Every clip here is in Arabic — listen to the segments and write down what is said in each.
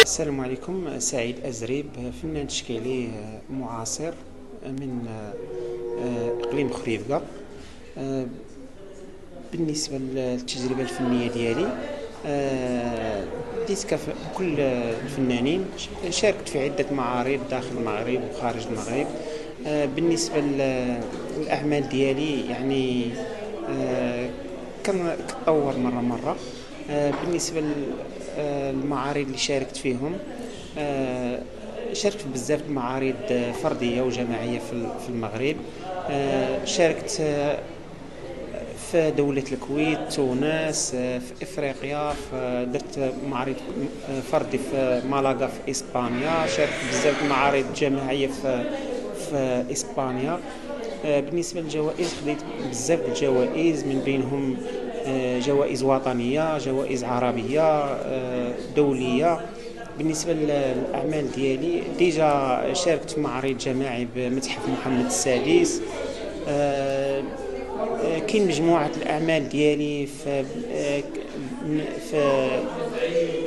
السلام عليكم. سعيد أزريب، فنان تشكيلي معاصر من إقليم خريبكا. بالنسبة للتجربة الفنية ديالي، بديت ككل الفنانين، شاركت في عدة معارض داخل المغرب وخارج المغرب. بالنسبة للأعمال ديالي يعني كتطور مرة. بالنسبة للمعارض اللي شاركت فيهم، شاركت في بزاف المعارض فردية وجماعية في المغرب. شاركت في دولة الكويت، تونس، في إفريقيا، درت معرض فردي في مالاغا في إسبانيا. شاركت في بزاف المعارض جماعية في إسبانيا. بالنسبة للجوائز، خديت بزاف الجوائز، من بينهم جوائز وطنية، جوائز عربية، دولية. بالنسبة للأعمال ديالي، ديجا شاركت في معرض جماعي بمتحف محمد السادس. كاين مجموعة الأعمال ديالي في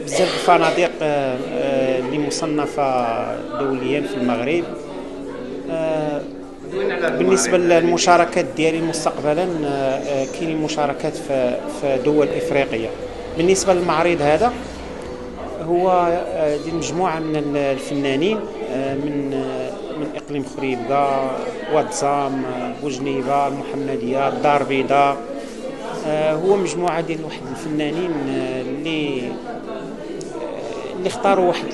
بزاف الفنادق اللي مصنفة دوليا في المغرب. بالنسبة للمشاركات ديالي مستقبلا، كاين مشاركات في دول إفريقية. بالنسبة للمعرض هذا، هو ديال مجموعة من الفنانين من إقليم خريبكا، واتزام، بوجنيبة، المحمدية، الدار البيضاء. هو مجموعة ديال واحد الفنانين اللي اختاروا واحد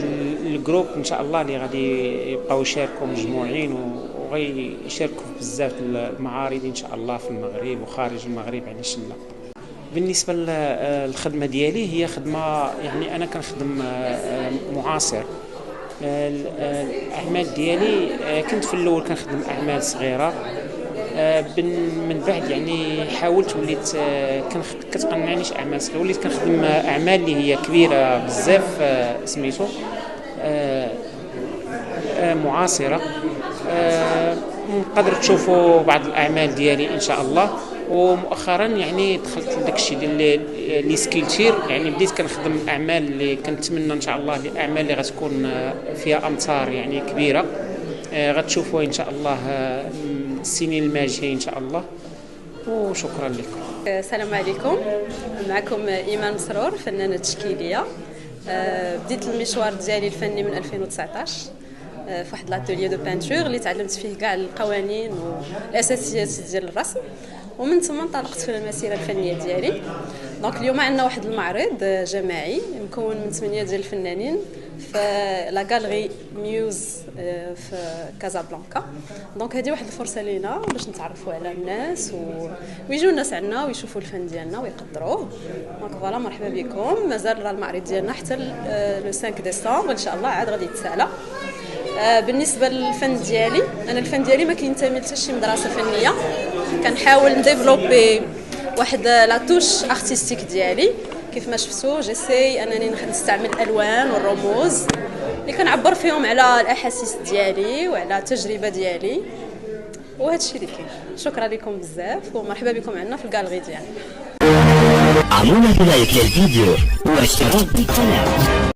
الجروب ان شاء الله اللي غادي يبقاو يشاركوا مجموعين وغيشاركوا في بزاف المعارض ان شاء الله في المغرب وخارج المغرب على شله. بالنسبه للخدمه ديالي، هي خدمه يعني انا كنخدم معاصر. الاعمال ديالي كنت في الاول كنخدم اعمال صغيره، من بعد يعني حاولت وليت كتقنعنيش اعمال صغيره، وليت كنخدم اعمال اللي هي كبيره بزاف، سميتو معاصره. نقدر تشوفوا بعض الاعمال ديالي ان شاء الله. ومؤخرا يعني دخلت لداك الشيء ديال لي سكيلتير، يعني بديت كنخدم اعمال اللي كنتمنى ان شاء الله الاعمال اللي غتكون فيها امطار يعني كبيره، غتشوفوها ان شاء الله السنين الماجيه ان شاء الله. وشكرا لكم. السلام عليكم، معكم ايمان مسرور، فنانه تشكيليه. بديت المشوار ديالي الفني من 2019 في واحد لاتوليي دو بانتور اللي تعلمت فيه كاع القوانين والاساسيات ديال الرسم، ومن ثم انطلقت في المسيره الفنيه ديالي. دونك اليوم عندنا واحد المعرض جماعي مكون من 8 ديال الفنانين في لا غاليري ميوز في كازابلانكا. دونك هذه واحد الفرصه لينا باش نتعرفوا على الناس ويجوا الناس عندنا ويشوفوا الفن ديالنا ويقدروه. دونك فوالا، مرحبا بكم. مازال المعرض ديالنا حتى لو 5 ديسمبر ان شاء الله عاد غادي يتسالى. بالنسبه للفن ديالي، انا الفن ديالي ما كينتمي حتى شي مدرسه فنيه، كنحاول نديفلوبي واحد لا توش ارتستيك ديالي. كيف ما شفتوا جيسي انني نستعمل الالوان والرموز اللي كنعبر فيهم على الاحاسيس ديالي وعلى التجربه ديالي، وهذا الشيء اللي كاين. شكرا لكم بزاف ومرحبا بكم عندنا في الكاليري ديالنا. عمونا بلايك للفيديو واشتراك بالقناه.